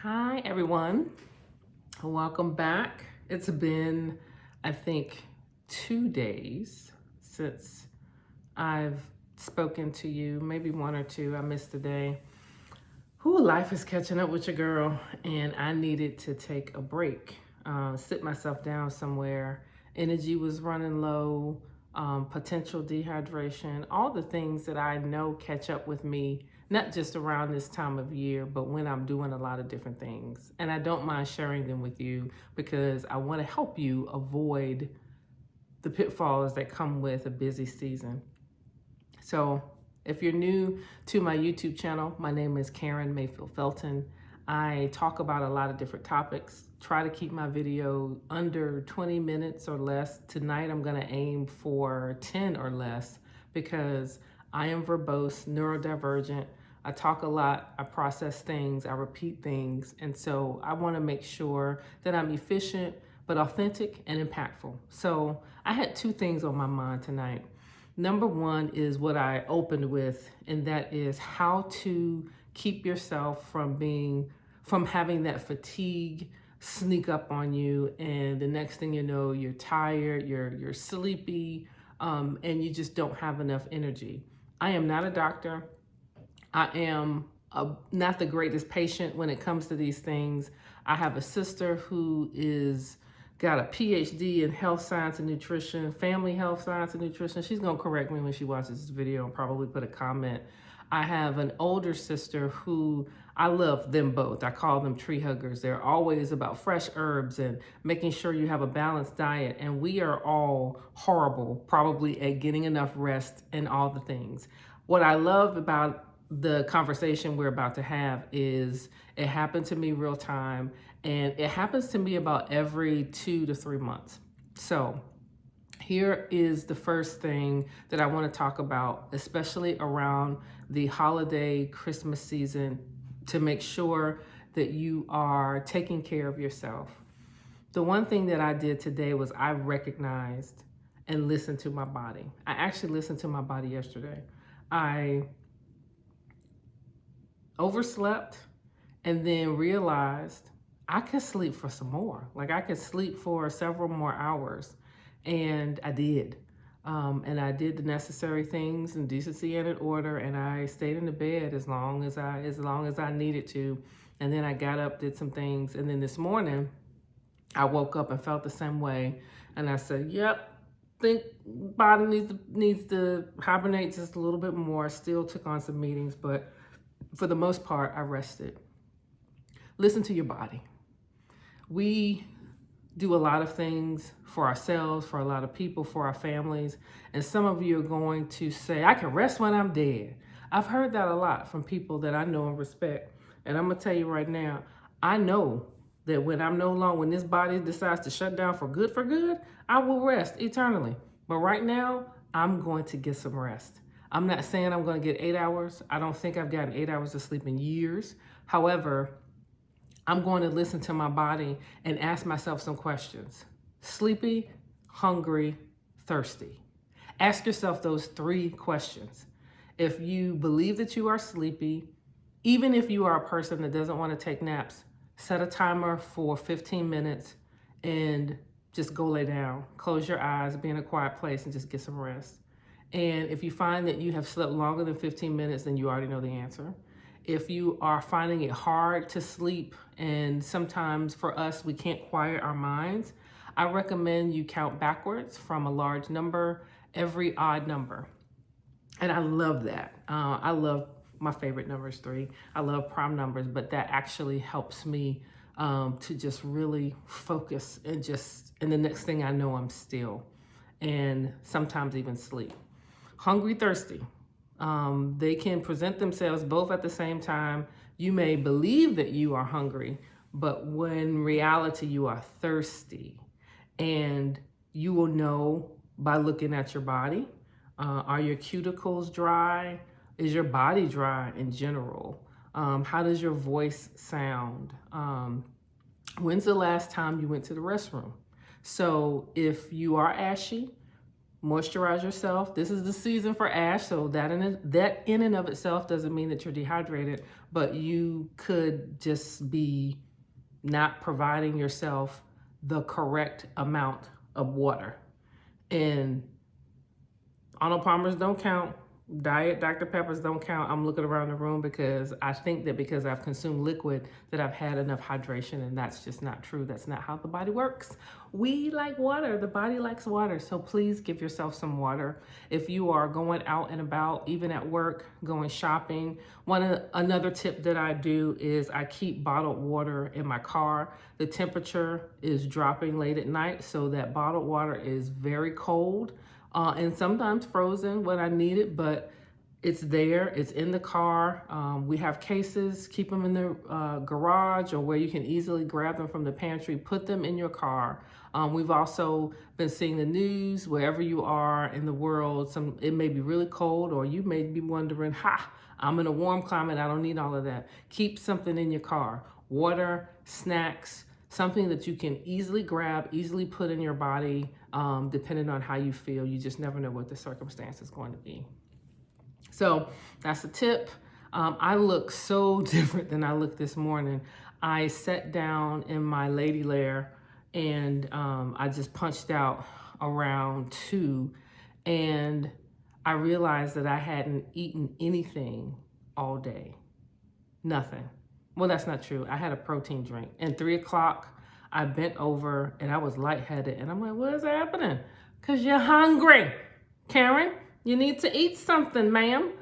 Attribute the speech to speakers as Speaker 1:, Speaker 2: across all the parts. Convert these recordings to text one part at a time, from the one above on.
Speaker 1: Hi, everyone. Welcome back. It's been, I think, 2 days since I've spoken to you, maybe one or two. I missed a day. Life is catching up with your girl, and I needed to take a break, sit myself down somewhere. Energy was running low, potential dehydration, all the things that I know catch up with me, not just around this time of year, but when I'm doing a lot of different things. And I don't mind sharing them with you because I want to help you avoid the pitfalls that come with a busy season. So, if you're new to my YouTube channel, my name is Karen Mayfield Felton. I talk about a lot of different topics, try to keep my video under 20 minutes or less. Tonight, I'm going to aim for 10 or less because I am verbose, neurodivergent. I talk a lot, I process things, I repeat things. And so I want to make sure that I'm efficient, but authentic and impactful. So I had two things on my mind tonight. Number one is what I opened with, and that is how to keep yourself from having that fatigue sneak up on you, and the next thing you know, you're tired, you're sleepy, and you just don't have enough energy. I am not a doctor. I am not the greatest patient when it comes to these things. I have a sister who is got a PhD in health science and nutrition, family health science and nutrition. She's gonna correct me when she watches this video and probably put a comment. I have an older sister who I love them both. I call them tree huggers. They're always about fresh herbs and making sure you have a balanced diet. And we are all horrible, probably at getting enough rest and all the things. What I love about the conversation we're about to have is it happened to me real time, and it happens to me about every 2 to 3 months. So here is the first thing that I want to talk about, especially around the holiday Christmas season, to make sure that you are taking care of yourself. The one thing that I did today was I recognized and listened to my body. I actually listened to my body yesterday. I overslept and then realized I could sleep for some more. Like I could sleep for several more hours. And I did. And I did the necessary things in decency and in order, and I stayed in the bed as long as I needed to. And then I got up, did some things, and then this morning I woke up and felt the same way. And I said, "Yep, think body needs to hibernate just a little bit more." Still took on some meetings, but for the most part, I rested. Listen to your body. We do a lot of things for ourselves, for a lot of people, for our families. And some of you are going to say, "I can rest when I'm dead." I've heard that a lot from people that I know and respect. And I'm going to tell you right now, I know that when this body decides to shut down for good, I will rest eternally. But right now, I'm going to get some rest. I'm not saying I'm going to get 8 hours. I don't think I've gotten 8 hours of sleep in years. However, I'm going to listen to my body and ask myself some questions. Sleepy, hungry, thirsty. Ask yourself those 3 questions. If you believe that you are sleepy, even if you are a person that doesn't want to take naps, set a timer for 15 minutes and just go lay down. Close your eyes, be in a quiet place, and just get some rest. And if you find that you have slept longer than 15 minutes, then you already know the answer. If you are finding it hard to sleep, and sometimes for us, we can't quiet our minds, I recommend you count backwards from a large number, every odd number. And I love that. I love my favorite number is 3. I love prime numbers, but that actually helps me to just really focus and the next thing I know, I'm still, and sometimes even sleep. Hungry, thirsty. They can present themselves both at the same time. You may believe that you are hungry, but when reality you are thirsty. And you will know by looking at your body. Are your cuticles dry? Is your body dry in general? How does your voice sound? When's the last time you went to the restroom? So if you are ashy, Moisturize yourself. This is the season for ash, so that in and of itself doesn't mean that you're dehydrated, but you could just be not providing yourself the correct amount of water. And Arnold Palmer's don't count. Diet Dr. Peppers don't count. I'm looking around the room because I think that because I've consumed liquid that I've had enough hydration, and that's just not true. That's not how the body works. We like water. The body likes water. So please give yourself some water. If you are going out and about, even at work, going shopping, another tip that I do is I keep bottled water in my car. The temperature is dropping late at night, so that bottled water is very cold. And sometimes frozen when I need it, but it's there, it's in the car. We have cases, keep them in the garage or where you can easily grab them from the pantry, put them in your car. We've also been seeing the news wherever you are in the world. It may be really cold, or you may be wondering, I'm in a warm climate, I don't need all of that. Keep something in your car, water, snacks, something that you can easily grab, easily put in your body, depending on how you feel. You just never know what the circumstance is going to be. So that's a tip. I look so different than I looked this morning. I sat down in my lady lair and I just punched out around 2, and I realized that I hadn't eaten anything all day. Nothing. Well, that's not true. I had a protein drink. And 3 o'clock, I bent over and I was lightheaded. And I'm like, what is happening? Because you're hungry. Karen, you need to eat something, ma'am.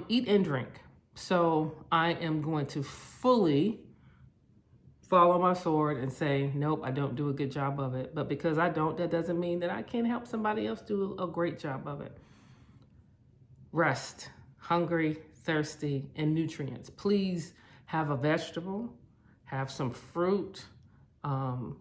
Speaker 1: Eat and drink. So I am going to fully follow my sword and say, nope, I don't do a good job of it. But because I don't, that doesn't mean that I can't help somebody else do a great job of it. Rest, hungry, thirsty, and nutrients. Please have a vegetable, have some fruit.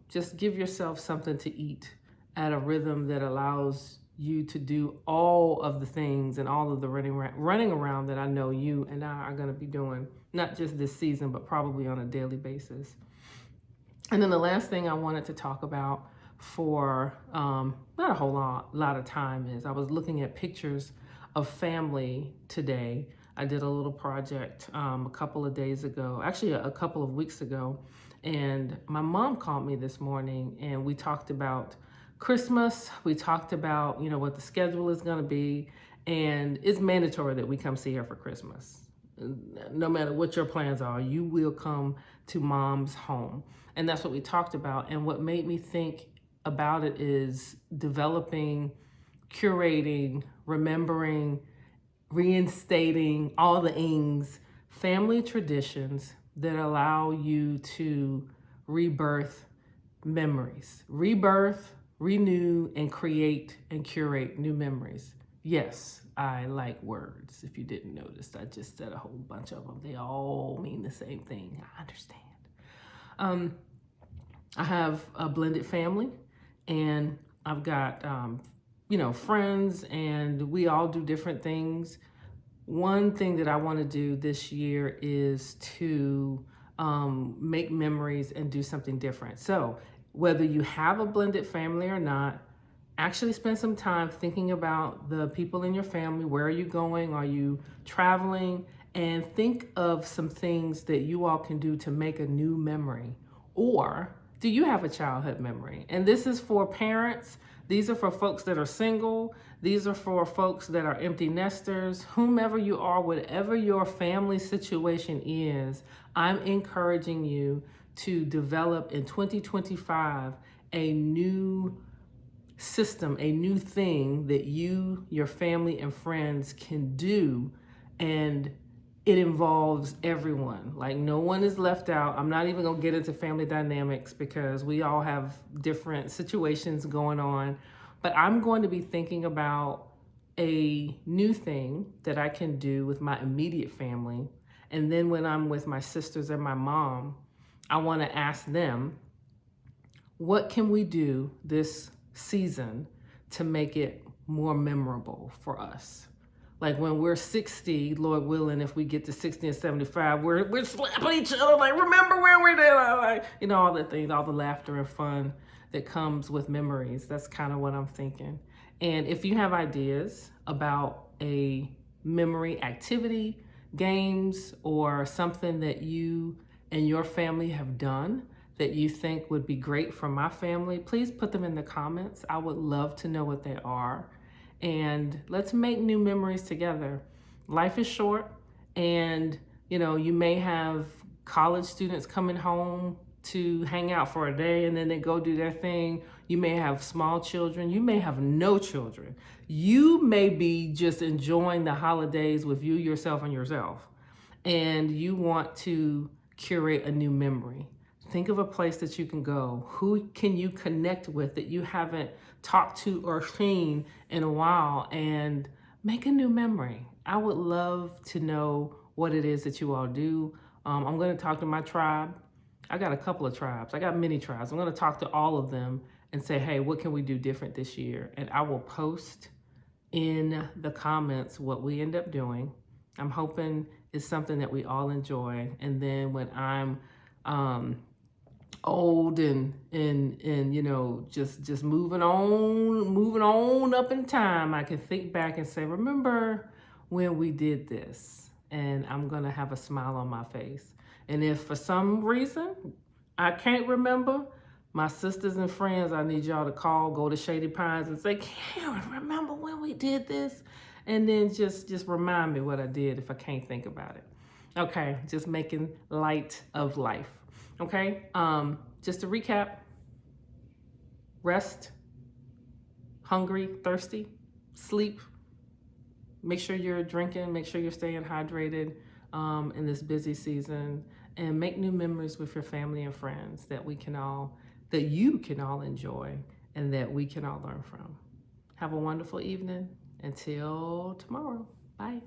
Speaker 1: Just give yourself something to eat at a rhythm that allows you to do all of the things and all of the running around that I know you and I are going to be doing, not just this season, but probably on a daily basis. And then the last thing I wanted to talk about for not a whole lot of time is I was looking at pictures of family today. I did a little project a couple of days ago, actually a couple of weeks ago, and my mom called me this morning and we talked about Christmas. We talked about, what the schedule is going to be, and it's mandatory that we come see her for Christmas. No matter what your plans are, you will come to mom's home. And that's what we talked about. And what made me think about it is developing, curating, remembering, reinstating all the ings, family traditions that allow you to rebirth memories. Rebirth, renew, and create and curate new memories. Yes, I like words. If you didn't notice, I just said a whole bunch of them. They all mean the same thing. I understand. I have a blended family, and I've got, friends, and we all do different things. One thing that I want to do this year is to make memories and do something different. So whether you have a blended family or not, actually spend some time thinking about the people in your family. Where are you going? Are you traveling? And think of some things that you all can do to make a new memory. Or do you have a childhood memory? And this is for parents. These are for folks that are single. These are for folks that are empty nesters. Whomever you are, whatever your family situation is, I'm encouraging you to develop in 2025 a new system, a new thing that you, your family, and friends can do. And it involves everyone. Like, no one is left out. I'm not even gonna get into family dynamics because we all have different situations going on. But I'm going to be thinking about a new thing that I can do with my immediate family. And then when I'm with my sisters and my mom, I want to ask them, what can we do this season to make it more memorable for us? Like when we're 60, Lord willing, if we get to 60 and 75, we're slapping each other like, remember where we're there? Like, all the things, all the laughter and fun that comes with memories. That's kind of what I'm thinking. And if you have ideas about a memory activity, games, or something that you and your family have done that you think would be great for my family, please put them in the comments. I would love to know what they are. And let's make new memories together. Life is short, and you may have college students coming home to hang out for a day and then they go do their thing. You may have small children. You may have no children. You may be just enjoying the holidays with you, yourself, and yourself. And you want to curate a new memory. Think of a place that you can go. Who can you connect with that you haven't talked to or seen in a while, and make a new memory. I would love to know what it is that you all do. I'm going to talk to my tribe. I got a couple of tribes. I got many tribes. I'm going to talk to all of them and say, hey, what can we do different this year? And I will post in the comments what we end up doing. I'm hoping it's something that we all enjoy. And then when I'm old and just moving on up in time, I can think back and say, remember when we did this? And I'm gonna have a smile on my face. And if for some reason I can't remember, my sisters and friends, I need y'all to call, go to Shady Pines and say, Karen, remember when we did this? And then just remind me what I did if I can't think about it. Okay, just making light of life. Okay, just to recap: rest, hungry, thirsty, sleep. Make sure you're drinking, make sure you're staying hydrated in this busy season, and make new memories with your family and friends that you can all enjoy and that we can all learn from. Have a wonderful evening. Until tomorrow. Bye.